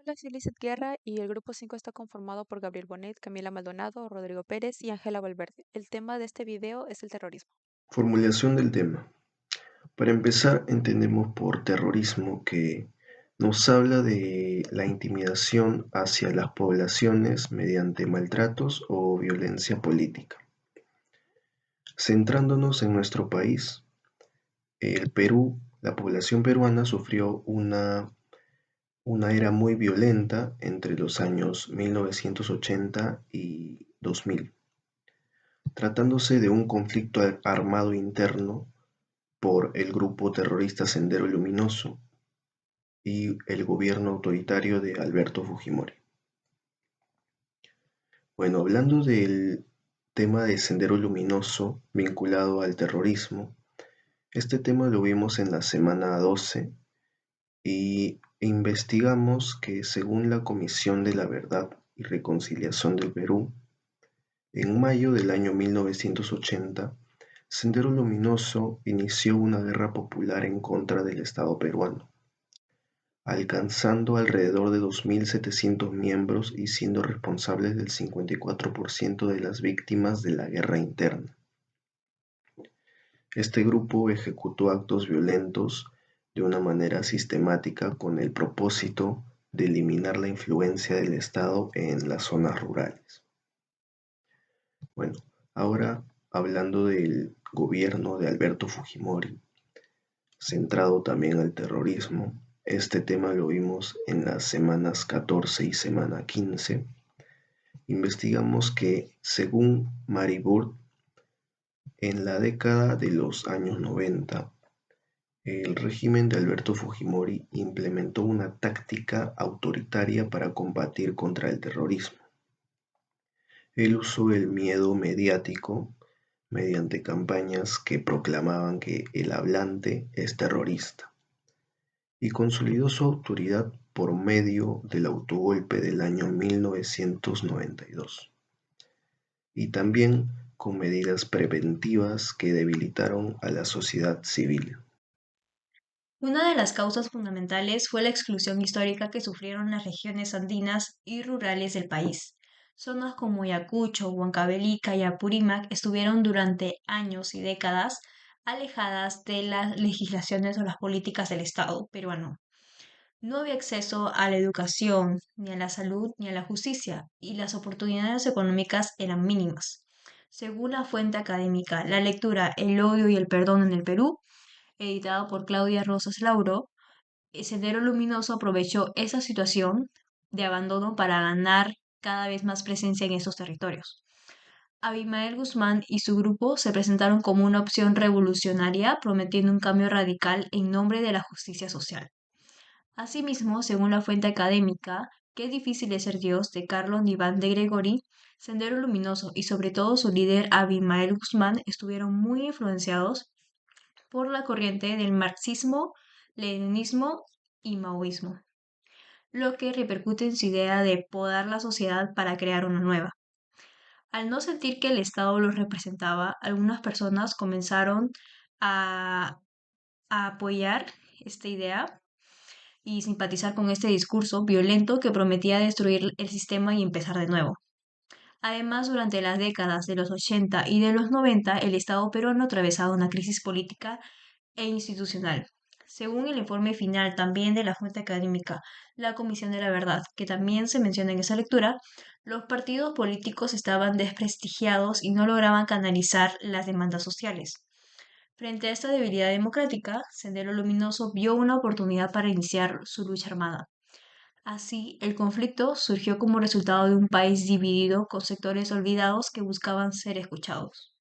Hola, soy Lizeth Guerra y el grupo 5 está conformado por Gabriel Bonet, Camila Maldonado, Rodrigo Pérez y Ángela Valverde. El tema de este video es el terrorismo. Formulación del tema. Para empezar, entendemos por terrorismo que nos habla de la intimidación hacia las poblaciones mediante maltratos o violencia política. Centrándonos en nuestro país, el Perú, la población peruana sufrió una era muy violenta entre los años 1980 y 2000, tratándose de un conflicto armado interno por el grupo terrorista Sendero Luminoso y el gobierno autoritario de Alberto Fujimori. Bueno, hablando del tema de Sendero Luminoso vinculado al terrorismo, este tema lo vimos en la semana 12 y investigamos que según la Comisión de la Verdad y Reconciliación del Perú, en mayo del año 1980, Sendero Luminoso inició una guerra popular en contra del Estado peruano, alcanzando alrededor de 2.700 miembros y siendo responsables del 54% de las víctimas de la guerra interna. Este grupo ejecutó actos violentos de una manera sistemática con el propósito de eliminar la influencia del Estado en las zonas rurales. Bueno, ahora hablando del gobierno de Alberto Fujimori, centrado también al terrorismo. Este tema lo vimos en las semanas 14 y semana 15. Investigamos que, según Maribur, en la década de los años 90, el régimen de Alberto Fujimori implementó una táctica autoritaria para combatir contra el terrorismo. Él usó el miedo mediático mediante campañas que proclamaban que el hablante es terrorista y consolidó su autoridad por medio del autogolpe del año 1992 y también con medidas preventivas que debilitaron a la sociedad civil. Una de las causas fundamentales fue la exclusión histórica que sufrieron las regiones andinas y rurales del país. Zonas como Ayacucho, Huancavelica y Apurímac estuvieron durante años y décadas alejadas de las legislaciones o las políticas del Estado peruano. No había acceso a la educación, ni a la salud, ni a la justicia, y las oportunidades económicas eran mínimas. Según la fuente académica La lectura, el odio y el perdón en el Perú, editado por Claudia Rosas Lauro, Sendero Luminoso aprovechó esa situación de abandono para ganar cada vez más presencia en esos territorios. Abimael Guzmán y su grupo se presentaron como una opción revolucionaria, prometiendo un cambio radical en nombre de la justicia social. Asimismo, según la fuente académica Qué difícil es ser Dios de Carlo Niván de Gregori, Sendero Luminoso y sobre todo su líder Abimael Guzmán estuvieron muy influenciados por la corriente del marxismo, leninismo y maoísmo, lo que repercute en su idea de podar la sociedad para crear una nueva. Al no sentir que el Estado los representaba, algunas personas comenzaron a, a apoyar esta idea y simpatizar con este discurso violento que prometía destruir el sistema y empezar de nuevo. Además, durante las décadas de los 80 y de los 90, el Estado peruano atravesaba una crisis política e institucional. Según el informe final también de la fuente académica, la Comisión de la Verdad, que también se menciona en esa lectura, los partidos políticos estaban desprestigiados y no lograban canalizar las demandas sociales. Frente a esta debilidad democrática, Sendero Luminoso vio una oportunidad para iniciar su lucha armada. Así, el conflicto surgió como resultado de un país dividido con sectores olvidados que buscaban ser escuchados.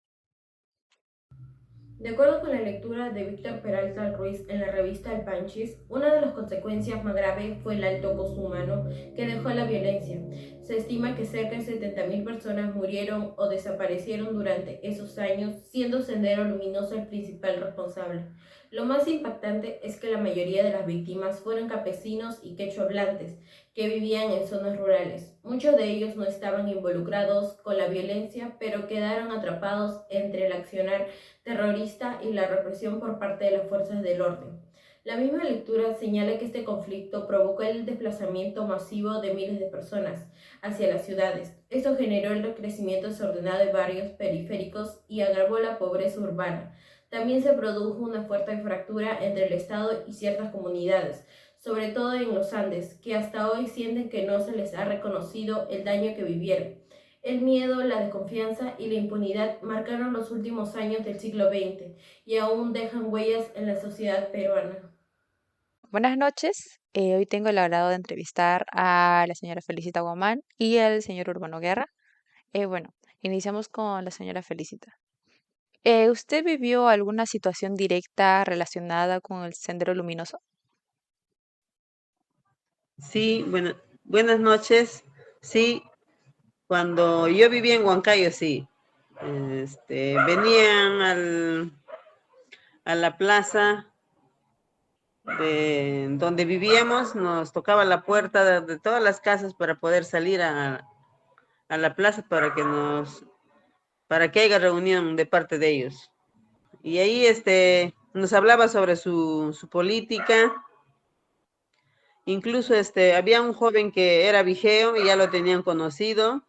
De acuerdo con la lectura de Víctor Peralta Ruiz en la revista El Panchis, una de las consecuencias más graves fue el alto costo humano que dejó la violencia. Se estima que cerca de 70.000 personas murieron o desaparecieron durante esos años, siendo Sendero Luminoso el principal responsable. Lo más impactante es que la mayoría de las víctimas fueron campesinos y quechohablantes que vivían en zonas rurales. Muchos de ellos no estaban involucrados con la violencia, pero quedaron atrapados entre el accionar terrorista y la represión por parte de las fuerzas del orden. La misma lectura señala que este conflicto provocó el desplazamiento masivo de miles de personas hacia las ciudades. Esto generó el crecimiento desordenado de barrios periféricos y agravó la pobreza urbana. También se produjo una fuerte fractura entre el Estado y ciertas comunidades, sobre todo en los Andes, que hasta hoy sienten que no se les ha reconocido el daño que vivieron. El miedo, la desconfianza y la impunidad marcaron los últimos años del siglo XX y aún dejan huellas en la sociedad peruana. Buenas noches. Hoy tengo el agrado de entrevistar a la señora Felicita Guamán y al señor Urbano Guerra. Bueno, iniciamos con la señora Felicita. ¿Usted vivió alguna situación directa relacionada con el Sendero Luminoso? Sí, buenas noches. Sí, cuando yo vivía en Huancayo, sí. Venían a la plaza de donde vivíamos, nos tocaba la puerta de todas las casas para poder salir a la plaza para que haya reunión de parte de ellos. Y ahí nos hablaba sobre su política. Incluso había un joven que era vigeo y ya lo tenían conocido.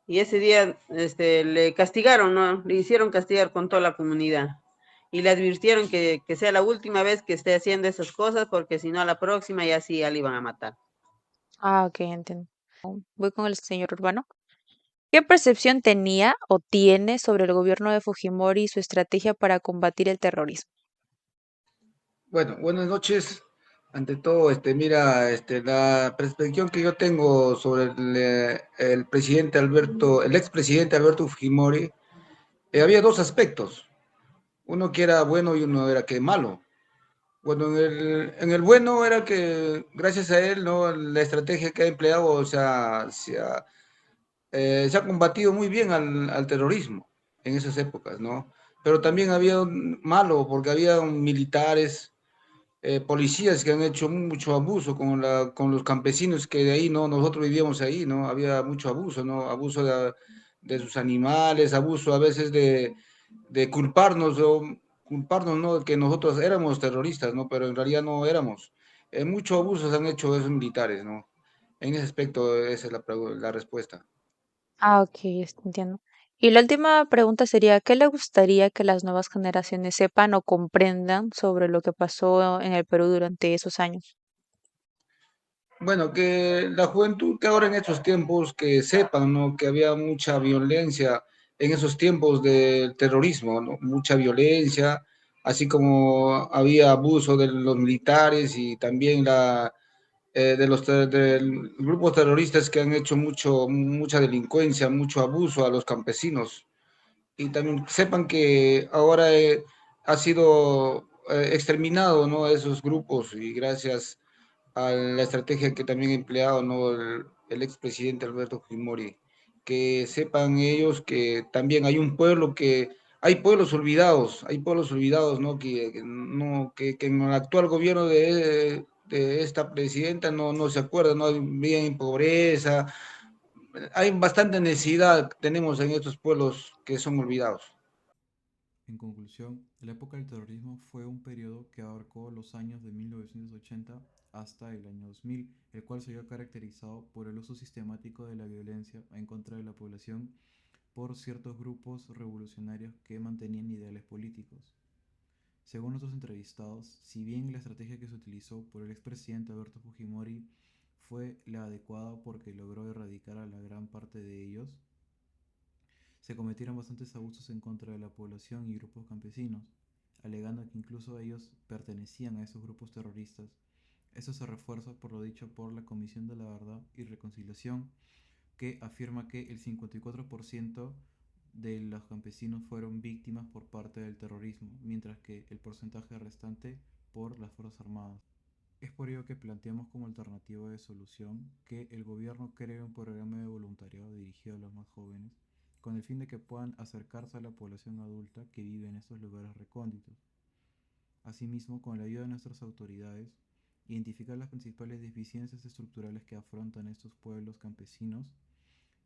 Y ese día le castigaron, ¿no? Le hicieron castigar con toda la comunidad. Y le advirtieron que sea la última vez que esté haciendo esas cosas, porque si no, a la próxima ya sí, ya le iban a matar. Ah, ok, entiendo. Voy con el señor Urbano. ¿Qué percepción tenía o tiene sobre el gobierno de Fujimori y su estrategia para combatir el terrorismo? Bueno, buenas noches. Ante todo, mira, la perspectiva que yo tengo sobre el presidente Alberto, el expresidente Alberto Fujimori, había dos aspectos. Uno que era bueno y uno era que malo. Bueno, en el bueno era que gracias a él, ¿no? La estrategia que ha empleado, o sea, se ha combatido muy bien al terrorismo en esas épocas, ¿no? Pero también había un malo, porque había militares, policías que han hecho mucho abuso con los campesinos que de ahí, ¿no? Nosotros vivíamos ahí, ¿no? Había mucho abuso, ¿no? Abuso de sus animales, abuso a veces de culparnos, o culparnos, ¿no? Que nosotros éramos terroristas, ¿no? Pero en realidad no éramos. Muchos abusos han hecho esos militares, ¿no? En ese aspecto, esa es la respuesta. Ah, ok, entiendo. Y la última pregunta sería, ¿qué le gustaría que las nuevas generaciones sepan o comprendan sobre lo que pasó en el Perú durante esos años? Bueno, que la juventud que ahora en estos tiempos que sepan, ¿no? Que había mucha violencia en esos tiempos del terrorismo, ¿no? Mucha violencia, así como había abuso de los militares y también de grupos terroristas que han hecho mucha delincuencia, mucho abuso a los campesinos. Y también sepan que ahora ha sido exterminado, ¿no? Esos grupos y gracias a la estrategia que también ha empleado, ¿no? El expresidente Alberto Fujimori, que sepan ellos que también hay pueblos olvidados, ¿no? Que en el actual gobierno de esta presidenta no se acuerdan, ¿no? Viven en pobreza, hay bastante necesidad tenemos en estos pueblos que son olvidados. En conclusión, la época del terrorismo fue un periodo que abarcó los años de 1980 hasta el año 2000, el cual se vio caracterizado por el uso sistemático de la violencia en contra de la población por ciertos grupos revolucionarios que mantenían ideales políticos. Según otros entrevistados, si bien la estrategia que se utilizó por el expresidente Alberto Fujimori fue la adecuada porque logró erradicar a la gran parte de ellos, se cometieron bastantes abusos en contra de la población y grupos campesinos, alegando que incluso ellos pertenecían a esos grupos terroristas. Eso se refuerza por lo dicho por la Comisión de la Verdad y Reconciliación, que afirma que el 54% de los campesinos fueron víctimas por parte del terrorismo, mientras que el porcentaje restante por las Fuerzas Armadas. Es por ello que planteamos como alternativa de solución que el gobierno cree un programa de voluntariado dirigido a los más jóvenes, con el fin de que puedan acercarse a la población adulta que vive en estos lugares recónditos. Asimismo, con la ayuda de nuestras autoridades, identificar las principales deficiencias estructurales que afrontan estos pueblos campesinos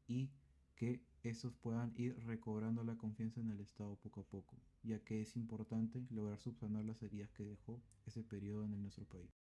y que estos puedan ir recobrando la confianza en el Estado poco a poco, ya que es importante lograr subsanar las heridas que dejó ese periodo en nuestro país.